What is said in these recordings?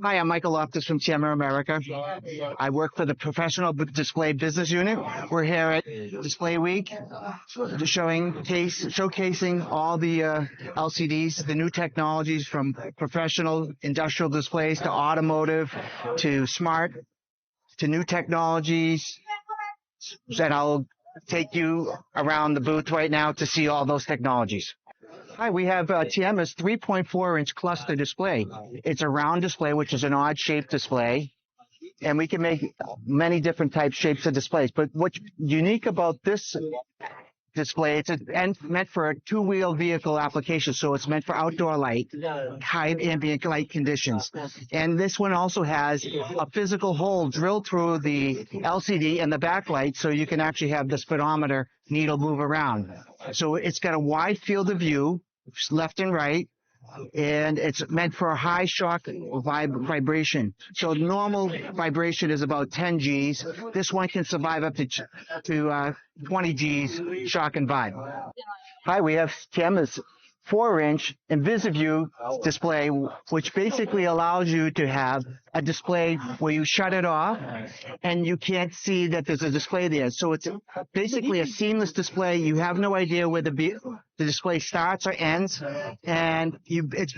Hi, I'm Michael Loftus from TMR America. I work for the Professional Display Business Unit. We're here at Display Week, showcasing all the LCDs, the new technologies from professional industrial displays to automotive to smart to new technologies. And I'll take you around the booth right now to see all those technologies. Hi, we have TM's 3.4-inch cluster display. It's a round display, which is an odd-shaped display, and we can make many different shapes of displays. But what's unique about this display, it's meant for a two-wheel vehicle application, so it's meant for outdoor light, high ambient light conditions. And this one also has a physical hole drilled through the LCD and the backlight, so you can actually have the speedometer needle move around. So it's got a wide field of view, left and right, and it's meant for a high shock vibration. So normal vibration is about 10 Gs. This one can survive up to 20 Gs shock and vibe. Hi, we have TM's 4-inch InvisiView display, which basically allows you to have a display where you shut it off and you can't see that there's a display there. So it's basically a seamless display. You have no idea where the display starts or ends, and it's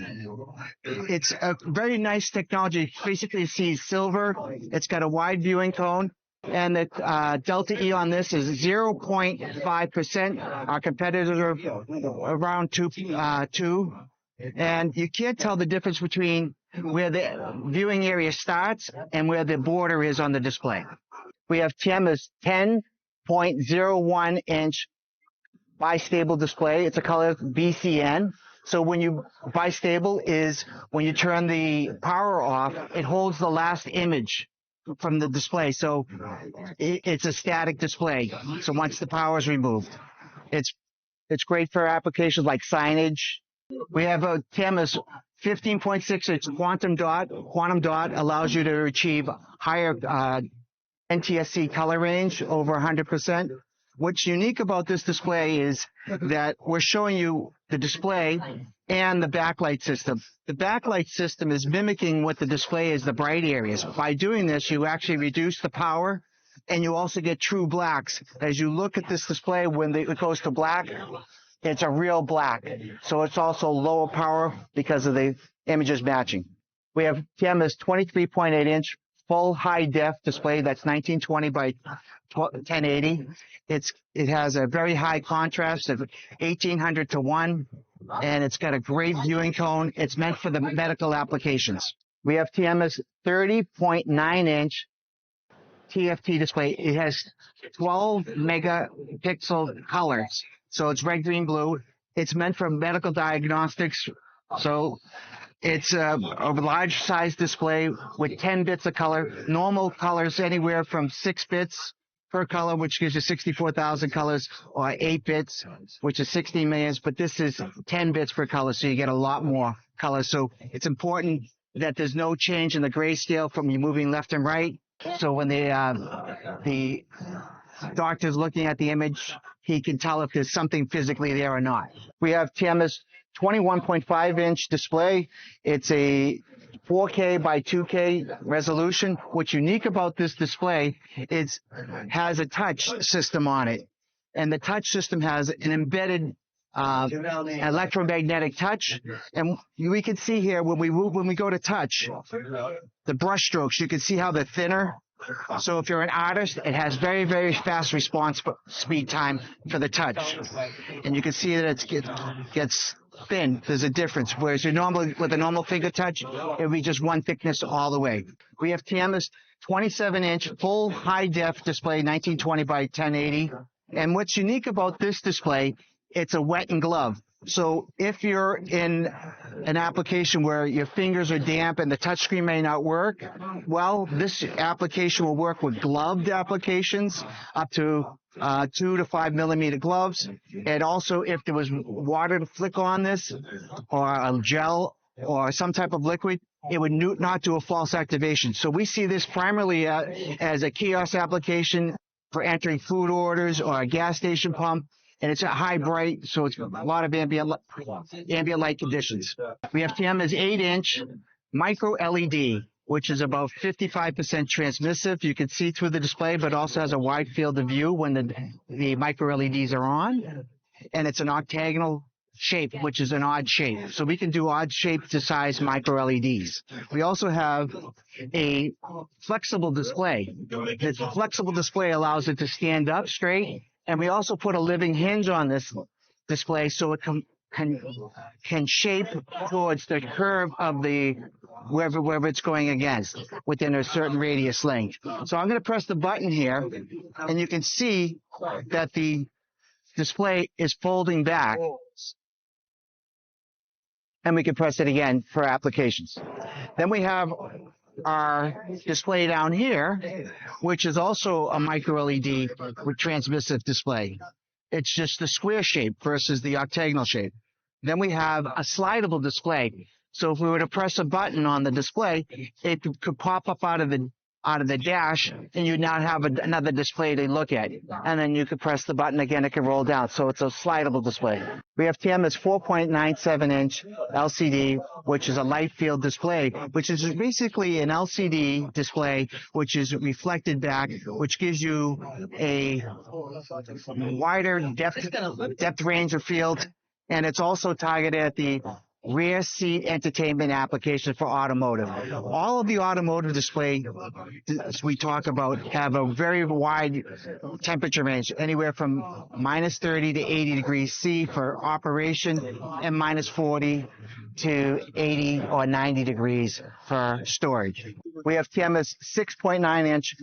a very nice technology. Basically, it sees silver. It's got a wide viewing cone. And the delta E on this is 0.5%. Our competitors are around 2. And you can't tell the difference between where the viewing area starts and where the border is on the display. We have TM's 10.01-inch bistable display. It's a color BCN. So when you bistable is when you turn the power off, it holds the last image from the display. So it's a static display. So once the power is removed, it's great for applications like signage. We have a TM's 15.6-inch quantum dot. Quantum dot allows you to achieve higher NTSC color range, over 100%. What's unique about this display is that we're showing you the display and the backlight system. The backlight system is mimicking what the display is, the bright areas. By doing this, you actually reduce the power, and you also get true blacks. As you look at this display, when it goes to black, it's a real black. So it's also lower power because of the images matching. We have TM's 23.8-inch full high def display that's 1920 by 1080. It has a very high contrast of 1800 to 1, and it's got a great viewing cone. It's meant for the medical applications. We have TM's 30.9-inch TFT display. It has 12 megapixel colors, so it's red, green, blue. It's meant for medical diagnostics. So it's a large size display with 10 bits of color. Normal colors anywhere from 6 bits per color, which gives you 64,000 colors, or 8 bits, which is 16 million. But this is 10 bits per color, so you get a lot more colors. So it's important that there's no change in the grayscale from you moving left and right. So when the doctor's looking at the image, he can tell if there's something physically there or not. We have TM's 21.5-inch display. It's a 4K by 2K resolution. What's unique about this display is has a touch system on it, and the touch system has an embedded electromagnetic touch. And we can see here when we go to touch, the brush strokes, you can see how they're thinner. So if you're an artist, it has very, very fast response speed time for the touch. And you can see that it gets thin. There's a difference. Whereas with a normal finger touch, it would be just one thickness all the way. We have TM's 27-inch full high-def display, 1920 by 1080. And what's unique about this display, it's a wet and glove. So if you're in an application where your fingers are damp and the touchscreen may not work, well, this application will work with gloved applications up to 2 to 5 millimeter gloves. And also if there was water to flick on this, or a gel or some type of liquid, it would not do a false activation. So we see this primarily as a kiosk application for entering food orders or a gas station pump. And it's a high bright, so it's a lot of ambient light conditions. We have TM's 8-inch micro LED, which is about 55% transmissive. You can see through the display, but also has a wide field of view when the micro LEDs are on. And it's an octagonal shape, which is an odd shape. So we can do odd shape to size micro LEDs. We also have a flexible display. This flexible display allows it to stand up straight. And we also put a living hinge on this display so it can shape towards the curve of the wherever it's going against within a certain radius length. So I'm going to press the button here, and you can see that the display is folding back. And we can press it again for applications. Then we have our display down here, which is also a micro LED with transmissive display. It's just the square shape versus the octagonal shape. Then we have a slidable display. So if we were to press a button on the display, it could pop up out of the dash, and you'd now have another display to look at. And then you could press the button again, it can roll down. So it's a slidable display. We have TM's 4.97-inch LCD, which is a light field display, which is basically an LCD display, which is reflected back, which gives you a wider depth range of field. And it's also targeted at the rear seat entertainment application for automotive. All of the automotive displays we talk about have a very wide temperature range, anywhere from -30 to 80 degrees C for operation, and -40 to 80 or 90 degrees for storage. We have TM's 6.9-inch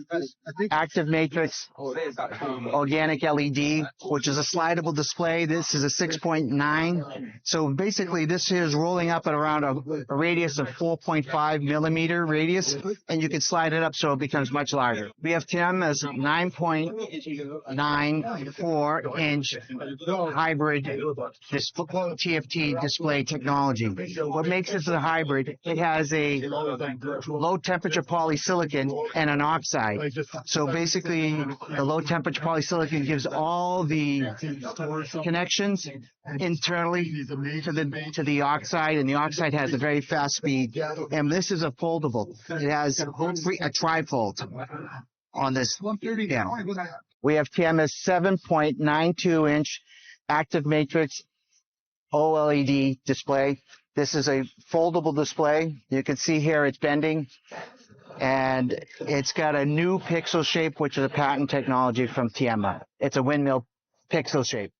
active matrix organic LED, which is a slidable display. This is a 6.9. So basically this is rolling up at around a radius of 4.5 millimeter radius, and you can slide it up so it becomes much larger. We have TM's 9.94-inch hybrid TFT display technology. What makes this a hybrid? It has a low temperature polysilicon and an oxide. So basically, the low temperature polysilicon gives all the connections internally to the oxide, and the oxide has a very fast speed. And this is a foldable. It has a trifold on this panel. We have TM's 7.92-inch active matrix OLED display. This is a foldable display. You can see here it's bending, and it's got a new pixel shape, which is a patent technology from TM. It's a windmill pixel shape.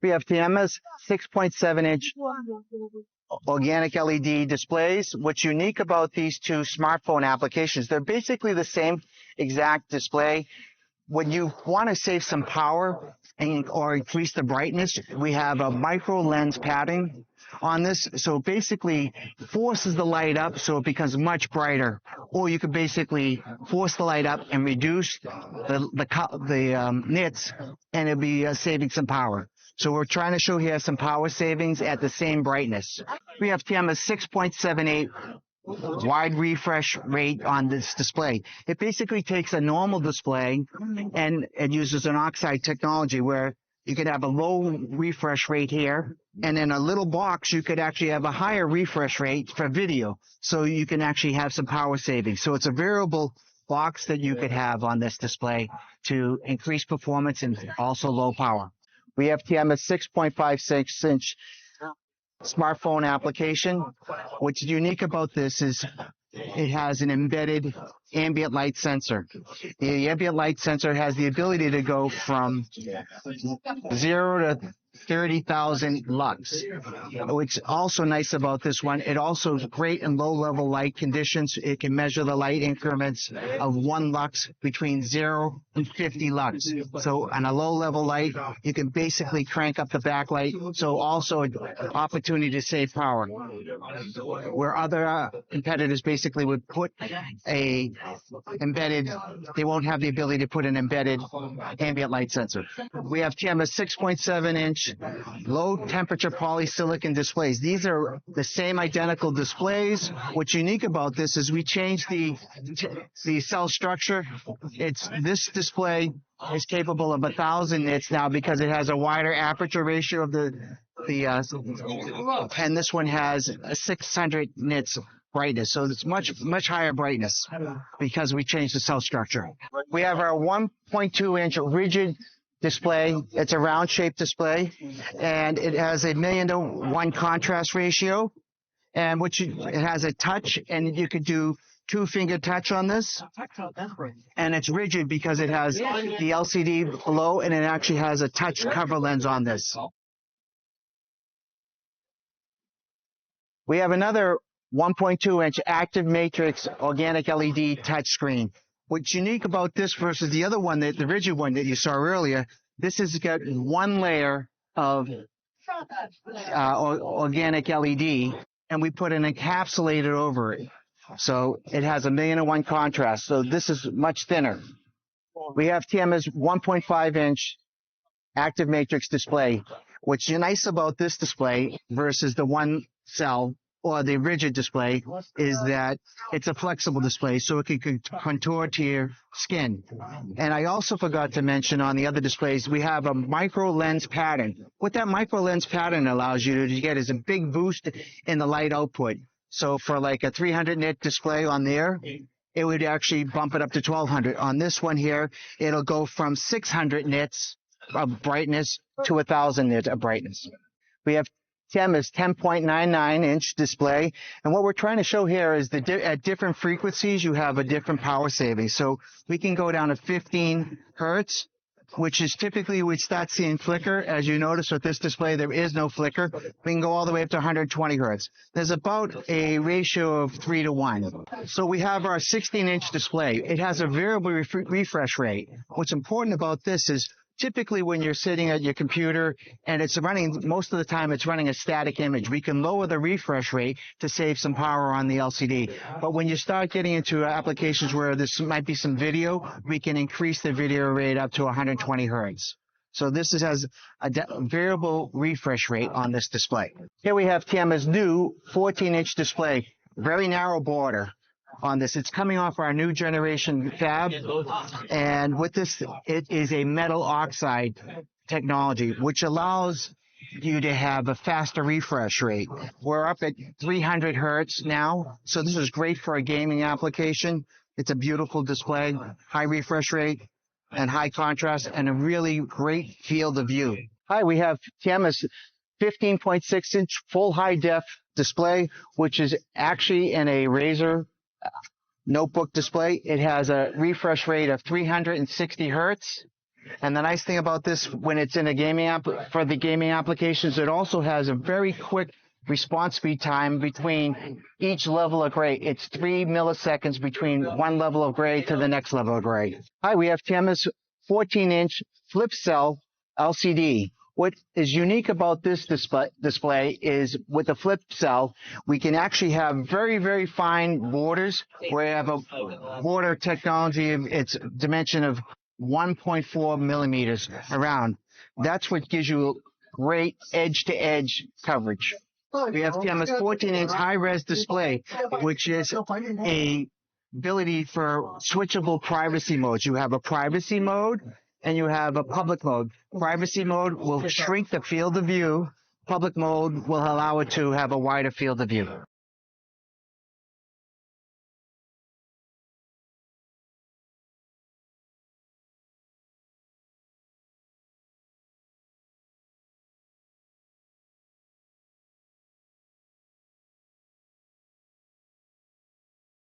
We have TM's 6.7-inch organic LED displays. What's unique about these two smartphone applications, they're basically the same exact display. When you want to save some power or increase the brightness, we have a micro lens padding on this. So basically forces the light up so it becomes much brighter. Or you could basically force the light up and reduce the nits, and it'll be saving some power. So we're trying to show here some power savings at the same brightness. We have TM's 6.78 wide refresh rate on this display. It basically takes a normal display and it uses an oxide technology where you could have a low refresh rate here, and in a little box you could actually have a higher refresh rate for video, so you can actually have some power savings. So it's a variable box that you could have on this display to increase performance and also low power. We have TM's 6.56-inch smartphone application. What's unique about this is it has an embedded ambient light sensor. The ambient light sensor has the ability to go from 0 to 30,000 lux. What's also nice about this one, it also is great in low-level light conditions. It can measure the light increments of 1 lux between 0 and 50 lux. So on a low-level light, you can basically crank up the backlight. So also an opportunity to save power. Where other competitors basically would put a embedded, they won't have the ability to put an embedded ambient light sensor. We have TM's 6.7-inch low temperature polysilicon displays. These are the same identical displays. What's unique about this is we changed the cell structure. This display is capable of 1,000 nits now because it has a wider aperture ratio of and this one has 600 nits brightness. So it's much higher brightness because we changed the cell structure. We have our 1.2-inch rigid display. It's a round shaped display, and it has a 1,000,000:1 contrast ratio. And it has a touch, and you could do 2-finger touch on this. And it's rigid because it has the LCD below, and it actually has a touch cover lens on this. We have another 1.2-inch active matrix organic LED touchscreen. What's unique about this versus the other one, the rigid one that you saw earlier, this has got one layer of organic LED, and we put an encapsulator over it. So it has a 1,000,001 contrast. So this is much thinner. We have Tiema's 1.5-inch active matrix display. What's nice about this display versus the one cell or the rigid display is that it's a flexible display, so it can contour to your skin. And I also forgot to mention on the other displays, we have a micro lens pattern. What that micro lens pattern allows you to get is a big boost in the light output. So for like a 300 nit display on there, it would actually bump it up to 1200. On this one here, it'll go from 600 nits of brightness to 1,000 nits of brightness. We have Tiema's 10.99-inch display, and what we're trying to show here is that at different frequencies you have a different power saving. So we can go down to 15 hertz, which is typically we start seeing flicker. As you notice with this display, there is no flicker. We can go all the way up to 120 hertz. There's about a ratio of 3 to 1. So we have our 16-inch display. It has a variable refresh rate. What's important about this is typically when you're sitting at your computer and it's running, most of the time it's running a static image. We can lower the refresh rate to save some power on the LCD. But when you start getting into applications where this might be some video, we can increase the video rate up to 120 hertz. So this has a variable refresh rate on this display. Here we have Tiema's new 14-inch display, very narrow border on this. It's coming off our new generation fab, and with this, it is a metal oxide technology, which allows you to have a faster refresh rate. We're up at 300 hertz now, so this is great for a gaming application. It's a beautiful display, high refresh rate and high contrast, and a really great field of view. Hi, we have Tiema's 15.6-inch full high def display, which is actually in a Razer notebook display. It has a refresh rate of 360 hertz. And the nice thing about this, when it's in a gaming for the gaming applications, it also has a very quick response speed time between each level of gray. It's 3 milliseconds between one level of gray to the next level of gray. Hi, we have Tiema's 14-inch flip cell LCD. What is unique about this display is with the flip cell, we can actually have very, very fine borders. We have a border technology, its dimension of 1.4 millimeters around. That's what gives you great edge-to-edge coverage. We have Tiema's 14-inch high-res display, which is a ability for switchable privacy modes. You have a privacy mode and you have a public mode. Privacy mode will shrink the field of view. Public mode will allow it to have a wider field of view.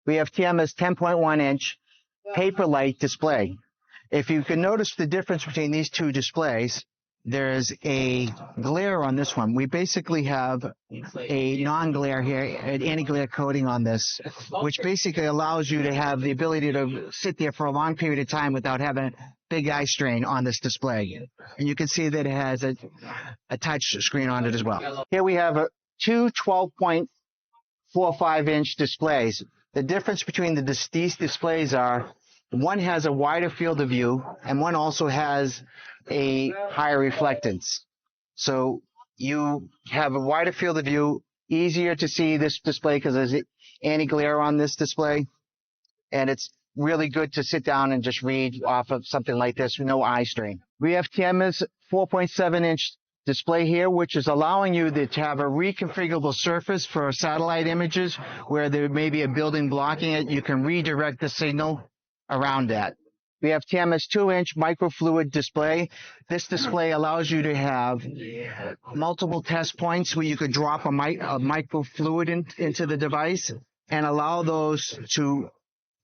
We have Tiema's 10.1-inch Paperlight display. If you can notice the difference between these two displays, there's a glare on this one. We basically have a non-glare here, an anti-glare coating on this, which basically allows you to have the ability to sit there for a long period of time without having big eye strain on this display. And you can see that it has a touch screen on it as well. Here we have two 12.45-inch displays. The difference between these displays are one has a wider field of view and one also has a higher reflectance. So you have a wider field of view, easier to see this display because there's anti-glare on this display, and it's really good to sit down and just read off of something like this with no eye strain. We have Tiema's 4.7-inch display here, which is allowing you to have a reconfigurable surface for satellite images where there may be a building blocking it. You can redirect the signal around that. We have TMS 2-inch microfluid display. This display allows you to have multiple test points where you could drop a microfluid into the device and allow those to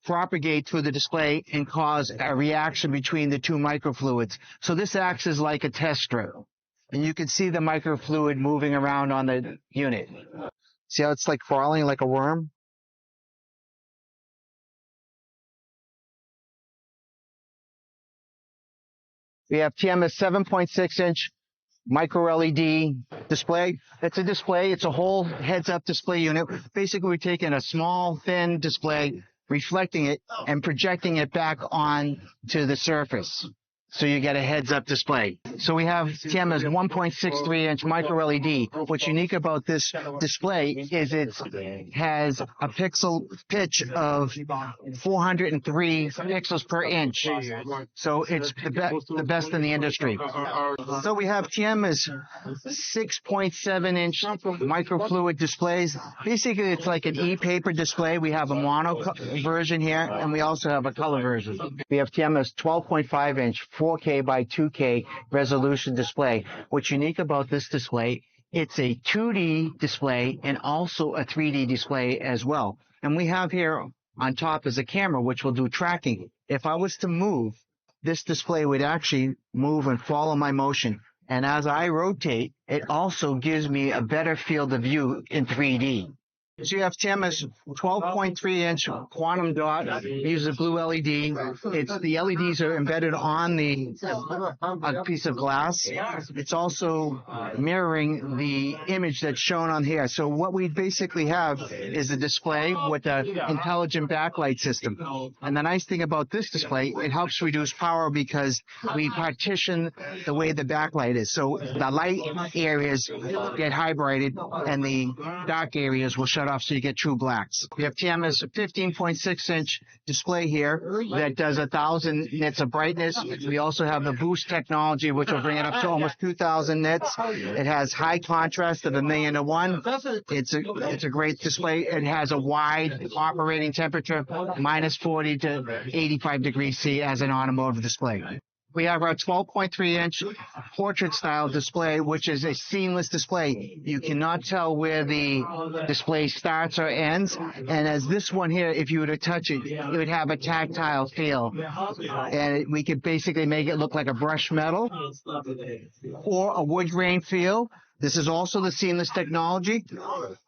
propagate through the display and cause a reaction between the two microfluids. So this acts as like a test strip. And you can see the microfluid moving around on the unit. See how it's like crawling like a worm? We have TMS 7.6-inch micro LED display. It's a display. It's a whole heads-up display unit. Basically, we're taking a small, thin display, reflecting it, and projecting it back on to the surface. So you get a heads-up display. So we have TMS 1.63-inch micro LED. What's unique about this display is it has a pixel pitch of 403 pixels per inch. So it's the best in the industry. So we have TMS 6.7-inch microfluid displays. Basically, it's like an e-paper display. We have a mono version here, and we also have a color version. We have TMS 12.5-inch 4K by 2K resolution display. What's unique about this display, it's a 2D display and also a 3D display as well. And we have here on top is a camera which will do tracking. If I was to move, this display would actually move and follow my motion. And as I rotate, it also gives me a better field of view in 3D. So you have TMS 12.3-inch quantum dot. It uses a blue LED. The LEDs are embedded on a piece of glass. It's also mirroring the image that's shown on here. So what we basically have is a display with an intelligent backlight system. And the nice thing about this display, it helps reduce power because we partition the way the backlight is. So the light areas get highlighted and the dark areas will shut off, so you get true blacks. We have TMS 15.6-inch display here that does 1,000 nits of brightness. We also have the boost technology, which will bring it up to almost 2,000 nits. It has high contrast of 1,000,000:1. It's a great display. It has a wide operating temperature, -40 to 85 degrees C as an automotive display. We have our 12.3-inch portrait-style display, which is a seamless display. You cannot tell where the display starts or ends. And as this one here, if you were to touch it, it would have a tactile feel. And we could basically make it look like a brushed metal or a wood grain feel. This is also the seamless technology,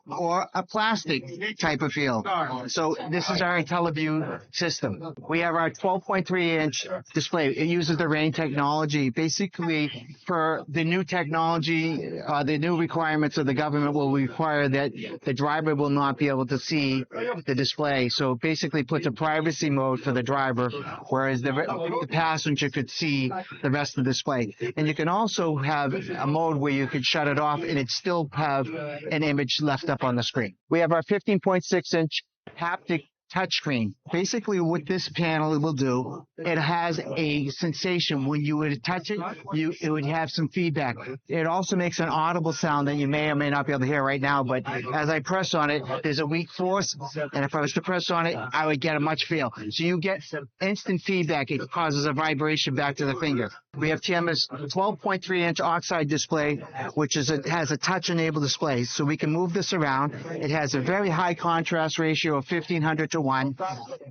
or a plastic type of feel. So this is our IntelliView system. We have our 12.3-inch display. It uses the rain technology. Basically, for the new technology, the new requirements of the government will require that the driver will not be able to see the display. So it basically puts a privacy mode for the driver, whereas the passenger could see the rest of the display. And you can also have a mode where you could shut it off and it still have an image left up on the screen. We have our 15.6-inch haptic touchscreen. Basically what this panel will do, it has a sensation. When you would touch it, it would have some feedback. It also makes an audible sound that you may or may not be able to hear right now, but as I press on it, there's a weak force, and if I was to press on it, I would get a much feel. So you get instant feedback. It causes a vibration back to the finger. We have TMS 12.3-inch oxide display, which has a touch-enabled display. So we can move this around. It has a very high contrast ratio of 1,500 to 1,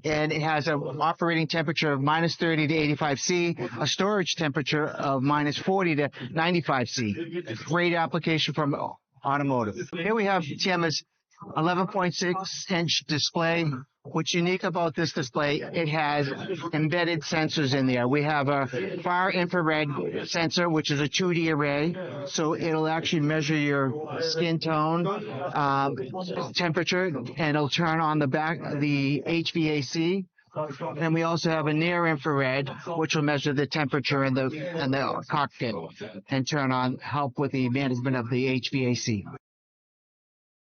and it has an operating temperature of -30 to 85 C, a storage temperature of -40 to 95 C. Great application from automotive. Here we have TMS 11.6-inch display. What's unique about this display, it has embedded sensors in there. We have a far infrared sensor, which is a 2D array. So it'll actually measure your skin tone, temperature, and it'll turn on the HVAC. And we also have a near infrared, which will measure the temperature in the cockpit and help with the management of the HVAC.